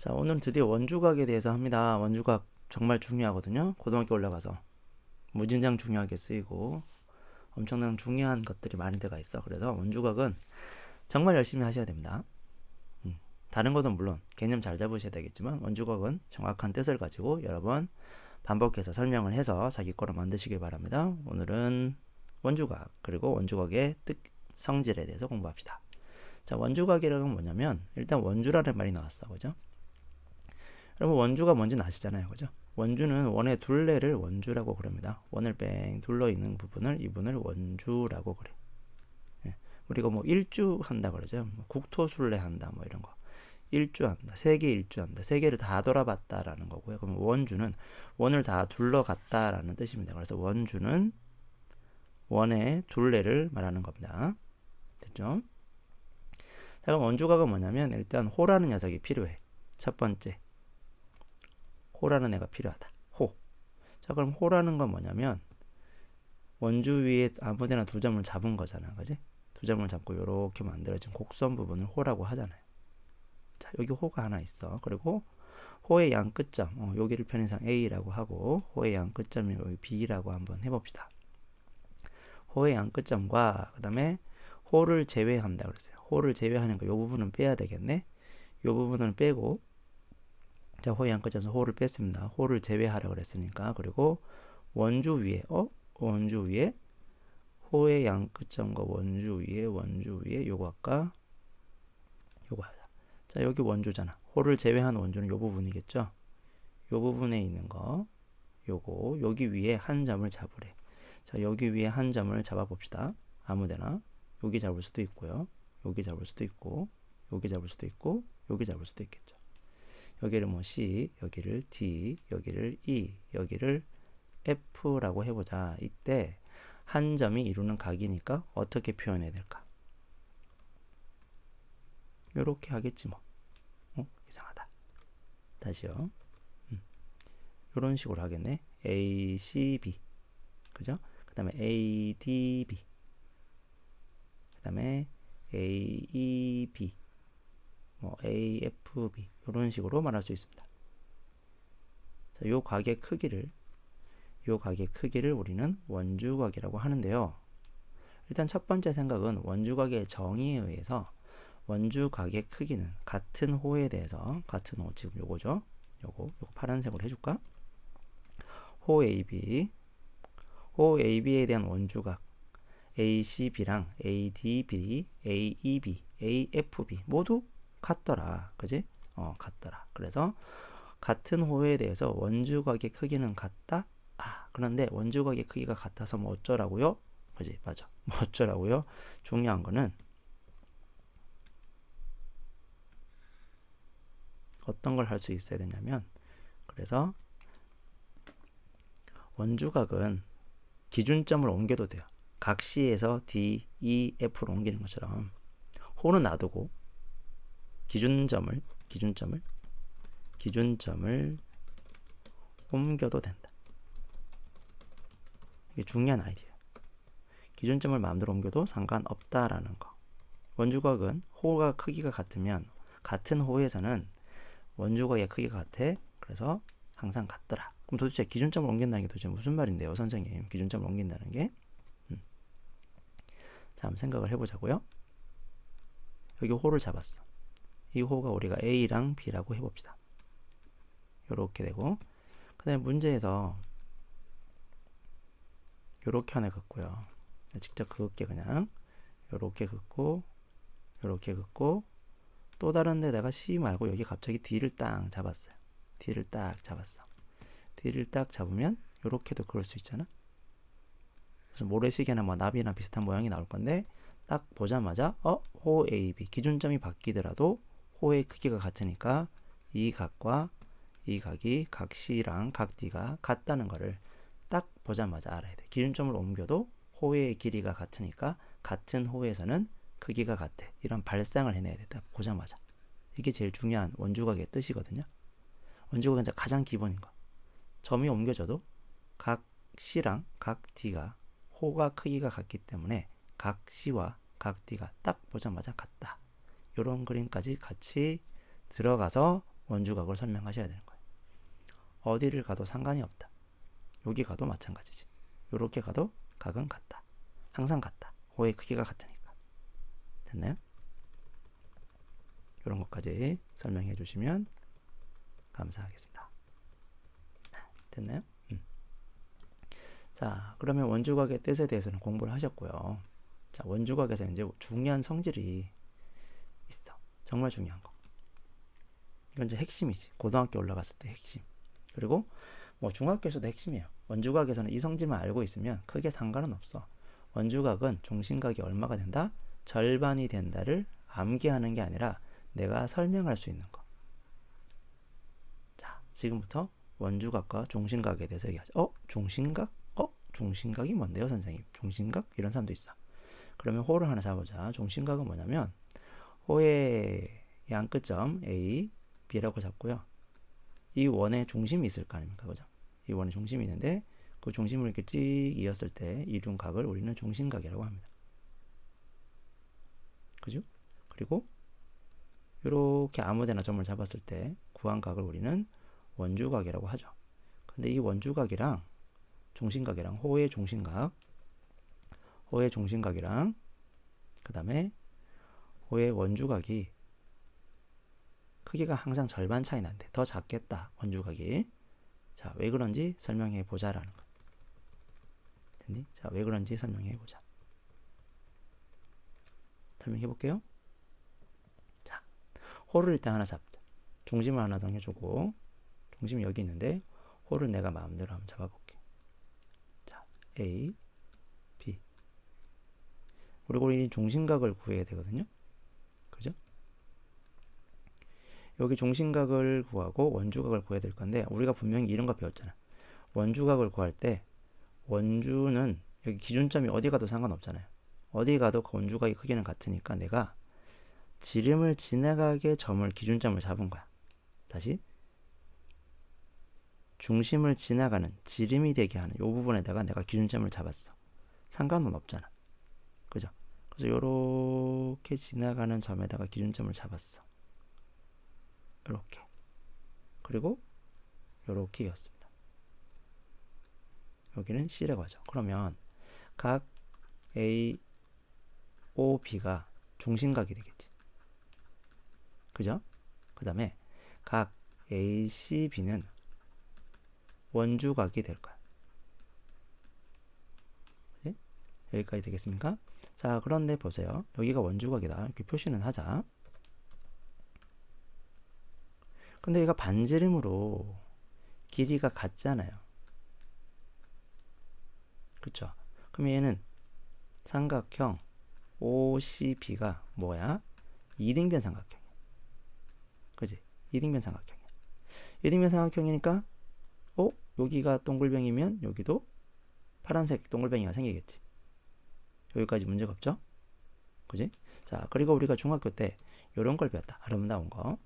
자, 오늘은 드디어 원주각에 대해서 합니다. 원주각 정말 중요하거든요. 고등학교 올라가서 무진장 중요하게 쓰이고 엄청난 중요한 것들이 많이 들어가 있어. 그래서 원주각은 정말 열심히 하셔야 됩니다. 다른 것은 물론 개념 잘 잡으셔야 되겠지만 원주각은 정확한 뜻을 가지고 여러 번 반복해서 설명을 해서 자기 거로 만드시길 바랍니다. 오늘은 원주각 그리고 원주각의 뜻, 성질에 대해서 공부합시다. 자, 원주각이라는 건 뭐냐면 일단 원주라는 말이 나왔어. 그죠? 여러분 원주가 뭔지는 아시잖아요. 그죠? 원주는 원의 둘레를 원주라고 그럽니다. 원을 뺑 둘러 있는 부분을 이분을 원주라고 그래. 예. 우리가 뭐 일주한다 그러죠. 뭐 국토순례 한다 뭐 이런 거. 일주한다. 세계 일주한다. 세계를 다 돌아봤다라는 거고요. 그럼 원주는 원을 다 둘러갔다라는 뜻입니다. 그래서 원주는 원의 둘레를 말하는 겁니다. 됐죠? 자, 그럼 원주각은 뭐냐면 일단 호라는 녀석이 필요해. 첫 번째. 호라는 애가 필요하다. 호. 자, 그럼 호라는 건 뭐냐면 원주 위에 아무데나 두 점을 잡은 거잖아. 그지? 두 점을 잡고 이렇게 만들어진 곡선 부분을 호라고 하잖아요. 자, 여기 호가 하나 있어. 그리고 호의 양 끝점, 여기를 편의상 A라고 하고 호의 양 끝점이 여기 B라고 한번 해봅시다. 호의 양 끝점과 그 다음에 호를 제외한다 그랬어요. 호를 제외하는 거, 이 부분은 빼야 되겠네. 이 부분을 빼고 자, 호의 양 끝점에서 호를 뺐습니다. 호를 제외하라 그랬으니까. 그리고 원주 위에 원주 위에 호의 양 끝점과 원주 위에 요거 아까 요거 하자. 자, 여기 원주잖아. 호를 제외한 원주는 요 부분이겠죠. 요 부분에 있는 거 요거 여기 위에 한 점을 잡으래. 자, 여기 위에 한 점을 잡아 봅시다. 아무데나 여기 잡을 수도 있고요. 여기 잡을 수도 있고 여기 잡을 수도 있고 여기 잡을 수도 있겠죠. 여기를 뭐 C, 여기를 D, 여기를 E, 여기를 F라고 해보자. 이때 한 점이 이루는 각이니까 어떻게 표현해야 될까? 요렇게 하겠지 뭐. 이상하다. 다시요. 요런 식으로 하겠네. ACB. 그죠? 그 다음에 ADB. 그 다음에 AEB. 뭐 AFB. 요런 식으로 말할 수 있습니다. 자, 요 각의 크기를 우리는 원주각이라고 하는데요. 일단 첫 번째 생각은 원주각의 정의에 의해서 원주각의 크기는 같은 호에 대해서 같은 호 지금 요거죠. 요거 파란색으로 해줄까? 호 AB에 대한 원주각 ACB랑 ADB, AEB, AFB 모두 같더라. 그지? 같더라. 그래서 같은 호에 대해서 원주각의 크기는 같다. 그런데 원주각의 크기가 같아서 뭐 어쩌라고요? 그지? 맞아. 뭐 어쩌라고요? 중요한 거는 어떤 걸 할 수 있어야 되냐면 그래서 원주각은 기준점을 옮겨도 돼요. 각 C에서 D, E, F로 옮기는 것처럼 호는 놔두고 기준점을 옮겨도 된다. 이게 중요한 아이디어예요. 기준점을 마음대로 옮겨도 상관없다라는 거. 원주각은 호가 크기가 같으면 같은 호에서는 원주각의 크기가 같아. 그래서 항상 같더라. 그럼 도대체 기준점을 옮긴다는 게 도대체 무슨 말인데요, 선생님? 기준점을 옮긴다는 게? 자, 한번 생각을 해보자고요. 여기 호를 잡았어. 이 호가 우리가 A랑 B라고 해봅시다. 요렇게 되고 그 다음에 문제에서 요렇게 하나 긋고요. 직접 그을게 그냥. 요렇게 긋고 요렇게 긋고 또 다른 데다가 C 말고 여기 갑자기 D를 딱 잡았어요. D를 딱 잡았어. D를 딱 잡으면 요렇게도 그럴 수 있잖아. 무슨 모래시계나 뭐 나비나 비슷한 모양이 나올 건데 딱 보자마자 호 AB 기준점이 바뀌더라도 호의 크기가 같으니까 이 각과 이 각이 각 C랑 각 D가 같다는 거를 딱 보자마자 알아야 돼. 기준점을 옮겨도 호의 길이가 같으니까 같은 호에서는 크기가 같아. 이런 발상을 해내야 돼. 딱 보자마자. 이게 제일 중요한 원주각의 뜻이거든요. 원주각은 가장 기본인 거. 점이 옮겨져도 각 C랑 각 D가 호가 크기가 같기 때문에 각 C와 각 D가 딱 보자마자 같다. 이런 그림까지 같이 들어가서 원주각을 설명하셔야 되는 거예요. 어디를 가도 상관이 없다. 여기 가도 마찬가지지. 요렇게 가도 각은 같다. 항상 같다. 호의 크기가 같으니까. 됐나요? 이런 것까지 설명해 주시면 감사하겠습니다. 됐나요? 자, 그러면 원주각의 뜻에 대해서는 공부를 하셨고요. 자, 원주각에서 이제 중요한 성질이 있어. 정말 중요한 거. 이건 이제 핵심이지. 고등학교 올라갔을 때 핵심. 그리고 뭐 중학교에서도 핵심이에요. 원주각에서는 이 성질만 알고 있으면 크게 상관은 없어. 원주각은 중심각이 얼마가 된다? 절반이 된다를 암기하는 게 아니라 내가 설명할 수 있는 거. 자, 지금부터 원주각과 중심각에 대해서 얘기하죠. 중심각? 중심각이 뭔데요, 선생님? 중심각? 이런 사람도 있어. 그러면 호를 하나 잡아보자. 중심각은 뭐냐면 호의 양끝점 A, B라고 잡고요. 이 원의 중심이 있을 거 아닙니까? 그죠? 이 원의 중심이 있는데 그 중심을 이렇게 찍 이었을 때 이룬 각을 우리는 중심각이라고 합니다. 그죠? 그리고 이렇게 아무데나 점을 잡았을 때 구한 각을 우리는 원주각이라고 하죠. 근데 이 원주각이랑 중심각이랑 호의 중심각이랑 그 다음에 호의 원주각이 크기가 항상 절반 차이 난대. 더 작겠다, 원주각이. 자, 왜 그런지 설명해 보자라는 거. 됐니? 자, 왜 그런지 설명해 보자. 설명해 볼게요. 자, 호를 일단 하나 잡자. 중심을 하나 정해주고, 중심이 여기 있는데 호를 내가 마음대로 한번 잡아볼게. 자, A, B. 그리고 이 중심각을 구해야 되거든요. 그죠? 여기 중심각을 구하고 원주각을 구해야 될 건데 우리가 분명히 이런 거 배웠잖아. 원주각을 구할 때 원주는 여기 기준점이 어디 가도 상관없잖아요. 어디 가도 그 원주각의 크기는 같으니까 내가 지름을 지나가게 점을 기준점을 잡은 거야. 다시 중심을 지나가는 지름이 되게 하는 이 부분에다가 내가 기준점을 잡았어. 상관은 없잖아. 그죠? 그래서 요렇게 지나가는 점에다가 기준점을 잡았어. 이렇게. 그리고 요렇게 이었습니다. 여기는 C라고 하죠. 그러면 각 A, O, B가 중심각이 되겠지. 그죠? 그 다음에 각 A, C, B는 원주각이 될 거야. 네? 여기까지 되겠습니까? 자, 그런데 보세요. 여기가 원주각이다. 이렇게 표시는 하자. 근데 얘가 반지름으로 길이가 같잖아요. 그쵸? 그럼 얘는 삼각형 OCB가 뭐야? 이등변 삼각형이야. 그지? 이등변 삼각형이야. 이등변 삼각형이니까 여기가 동글뱅이면 여기도 파란색 동글뱅이가 생기겠지. 여기까지 문제가 없죠? 그지? 자, 그리고 우리가 중학교 때 이런 걸 배웠다. 아름다운 거.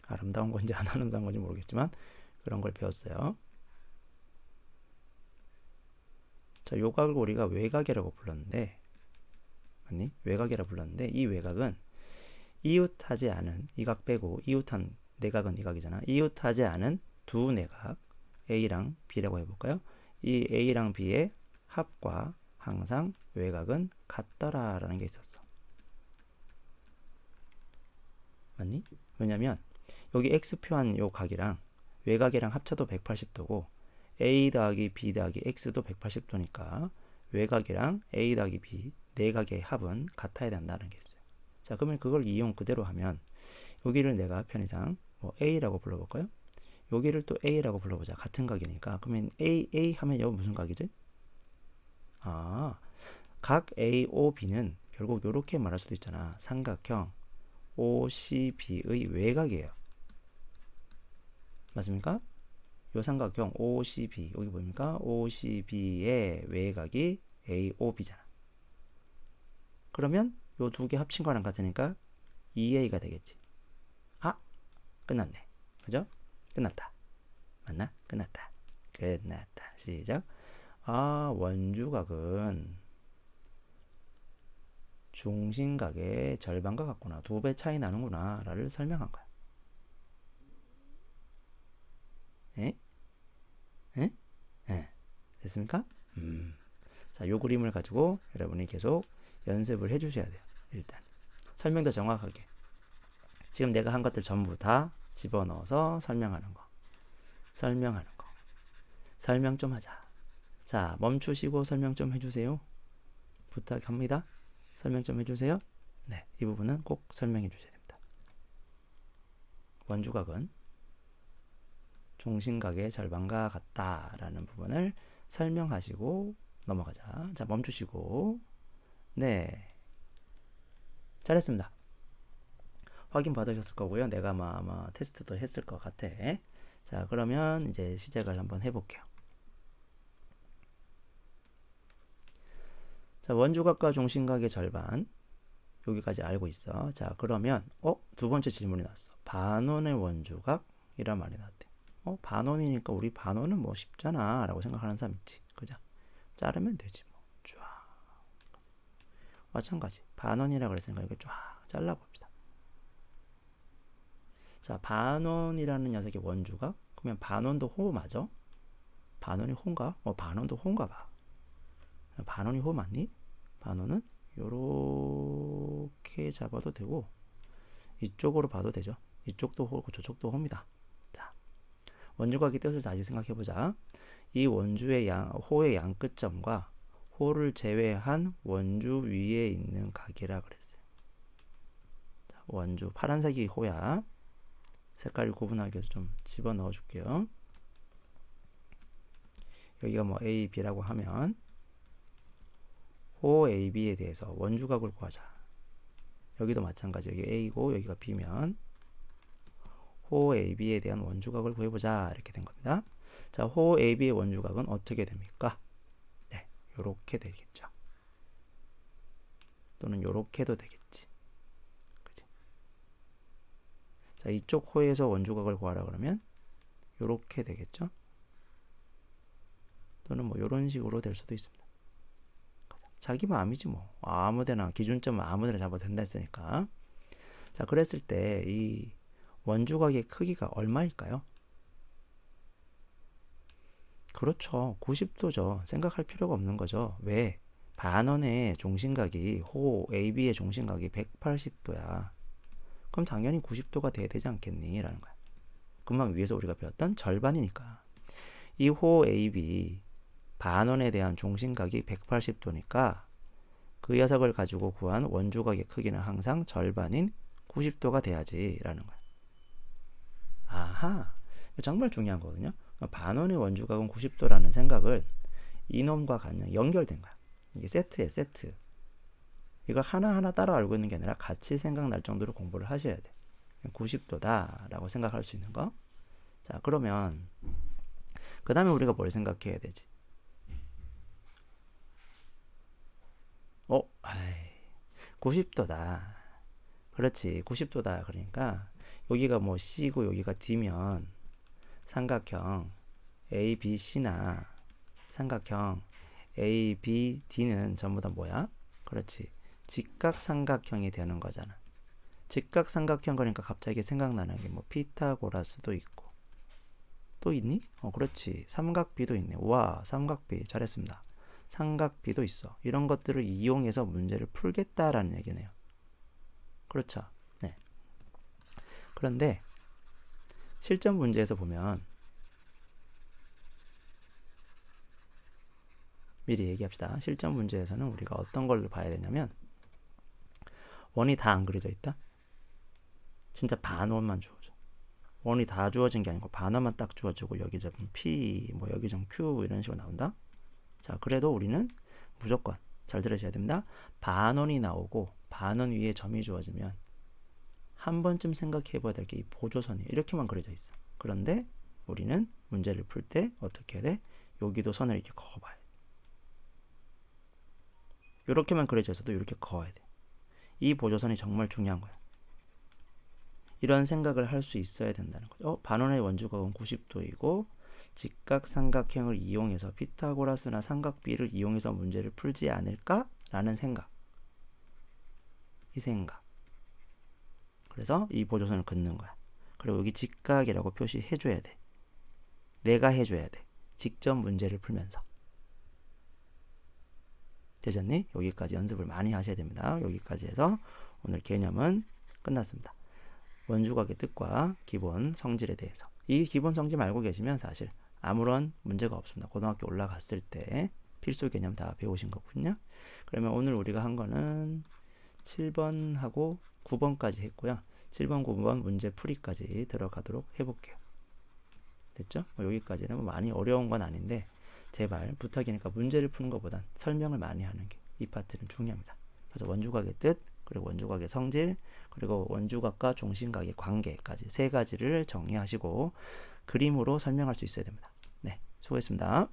아름다운 건지 안 아름다운 건지 모르겠지만 그런 걸 배웠어요. 자, 요 각을 우리가 외곽이라고 불렀는데, 아니, 외곽이라고 불렀는데 이 외곽은 이웃하지 않은 이 각 빼고 이웃한 내각은 이 각이잖아. 이웃하지 않은 두 내각 A랑 B라고 해볼까요? 이 A랑 B의 합과 항상 외곽은 같더라 라는 게 있었어. 맞니? 왜냐면 여기 X표한 요 각이랑 외곽이랑 합쳐도 180도고 A 더하기 B 더하기 X도 180도니까 외곽이랑 A 더하기 B 내각의 합은 같아야 된다는 게 있어요. 자, 그러면 그걸 이용 그대로 하면 여기를 내가 편의상 뭐 A라고 불러볼까요? 여기를 또 A라고 불러보자. 같은 각이니까. 그러면 A 하면 여기 무슨 각이지? 각 AOB는 결국 이렇게 말할 수도 있잖아. 삼각형 OCB의 외곽이에요. 맞습니까? 요 삼각형 OCB 여기 보입니까? OCB의 외곽이 AOB잖아. 그러면 요 두 개 합친 거랑 같으니까 2A가 되겠지. 끝났네. 그죠? 끝났다. 맞나? 끝났다. 끝났다. 시작. 원주각은 중심각의 절반과 같구나. 2배 차이 나는구나. 라를 설명한 거야. 에? 에? 에. 됐습니까? 자, 요 그림을 가지고 여러분이 계속 연습을 해주셔야 돼요. 일단 설명도 정확하게. 지금 내가 한 것들 전부 다 집어넣어서 설명하는 거. 설명 좀 하자. 자, 멈추시고 설명 좀 해주세요. 부탁합니다. 설명 좀 해주세요. 네, 이 부분은 꼭 설명해 주셔야 됩니다. 원주각은 종신각의 절반과 같다라는 부분을 설명하시고 넘어가자. 자, 멈추시고. 네, 잘했습니다. 확인 받으셨을 거고요. 내가 아마 테스트도 했을 것 같아. 자, 그러면 이제 시작을 한번 해볼게요. 자, 원주각과 종신각의 절반 여기까지 알고 있어. 자, 그러면 두 번째 질문이 나왔어. 반원의 원주각이란 말이 나왔대. 반원이니까 우리 반원은 뭐 쉽잖아 라고 생각하는 사람 있지. 그죠? 자르면 되지 뭐. 쫙. 마찬가지. 반원이라 그랬으니까 이거 쫙 잘라봅시다. 자, 반원이라는 녀석의 원주각. 그러면 반원도 호 맞아? 반원이 호인가? 반원도 호인가 봐. 반원이 호 맞니? 반원은 요렇게 잡아도 되고 이쪽으로 봐도 되죠. 이쪽도 호고 저쪽도 호입니다. 자, 원주각의 뜻을 다시 생각해보자. 이 원주의 호의 양끝점과 호를 제외한 원주 위에 있는 각이라 그랬어요. 자, 원주 파란색이 호야. 색깔을 구분하기 위해서 좀 집어넣어 줄게요. 여기가 뭐 A, B라고 하면 호 A, B에 대해서 원주각을 구하자. 여기도 마찬가지. 여기 A고 여기가 B면 호 A, B에 대한 원주각을 구해보자. 이렇게 된 겁니다. 자, 호 A, B의 원주각은 어떻게 됩니까? 네, 요렇게 되겠죠. 또는 요렇게도 되겠지. 그치? 자, 이쪽 호에서 원주각을 구하라 그러면 요렇게 되겠죠. 또는 뭐 요런 식으로 될 수도 있습니다. 자기 마음이지 뭐. 아무데나 기준점은 아무데나 잡아도 된다 했으니까. 자, 그랬을 때 이 원주각의 크기가 얼마일까요? 그렇죠. 90도죠. 생각할 필요가 없는 거죠. 왜? 반원의 종신각이 호 AB의 종신각이 180도야. 그럼 당연히 90도가 돼야 되지 않겠니? 라는 거야. 금방 위에서 우리가 배웠던 절반이니까. 이 호 AB 반원에 대한 종신각이 180도니까 그 녀석을 가지고 구한 원주각의 크기는 항상 절반인 90도가 돼야지 라는 거야. 아하, 정말 중요한 거거든요. 반원의 원주각은 90도라는 생각을 이놈과 그냥 연결된 거야. 이게 세트에 세트. 이걸 하나하나 따라 알고 있는 게 아니라 같이 생각날 정도로 공부를 하셔야 돼. 90도다 라고 생각할 수 있는 거. 자, 그러면 그 다음에 우리가 뭘 생각해야 되지? 90도다. 그렇지, 90도다. 그러니까 여기가 뭐 C고 여기가 D면 삼각형 ABC나 삼각형 ABD는 전부 다 뭐야? 그렇지, 직각삼각형이 되는 거잖아. 직각삼각형 그러니까 갑자기 생각나는 게 뭐 피타고라스도 있고 또 있니? 그렇지, 삼각비도 있네. 와, 삼각비 잘했습니다. 삼각비도 있어. 이런 것들을 이용해서 문제를 풀겠다라는 얘기네요. 그렇죠. 네. 그런데 실전 문제에서 보면 미리 얘기합시다. 실전 문제에서는 우리가 어떤 걸 봐야 되냐면 원이 다 안 그려져 있다. 진짜 반원만 주어져. 원이 다 주어진 게 아니고 반원만 딱 주어지고 여기 좀 P, 뭐 여기 좀 Q 이런 식으로 나온다. 자, 그래도 우리는 무조건 잘 들으셔야 됩니다. 반원이 나오고 반원 위에 점이 주어지면 한 번쯤 생각해 봐야 될 게 이 보조선이 이렇게만 그려져 있어. 그런데 우리는 문제를 풀 때 어떻게 해야 돼? 여기도 선을 이렇게 그어봐야 돼. 이렇게만 그려져 있어도 이렇게 그어야 돼. 이 보조선이 정말 중요한 거야. 이런 생각을 할 수 있어야 된다는 거죠. 반원의 원주각은 90도이고 직각삼각형을 이용해서 피타고라스나 삼각비를 이용해서 문제를 풀지 않을까라는 생각. 이 생각. 그래서 이 보조선을 긋는 거야. 그리고 여기 직각이라고 표시해 줘야 돼. 내가 해줘야 돼. 직접 문제를 풀면서. 되셨니? 여기까지 연습을 많이 하셔야 됩니다. 여기까지 해서 오늘 개념은 끝났습니다. 원주각의 뜻과 기본 성질에 대해서. 이 기본 성질 알고 계시면 사실 아무런 문제가 없습니다. 고등학교 올라갔을 때 필수 개념 다 배우신 거군요. 그러면 오늘 우리가 한 거는 7번하고 9번까지 했고요. 7번, 9번 문제 풀이까지 들어가도록 해볼게요. 됐죠? 여기까지는 많이 어려운 건 아닌데 제발 부탁이니까 문제를 푸는 것보단 설명을 많이 하는 게 이 파트는 중요합니다. 그래서 원주각의 뜻, 그리고 원주각의 성질, 그리고 원주각과 종신각의 관계까지 세 가지를 정리하시고 그림으로 설명할 수 있어야 됩니다. 네, 수고했습니다.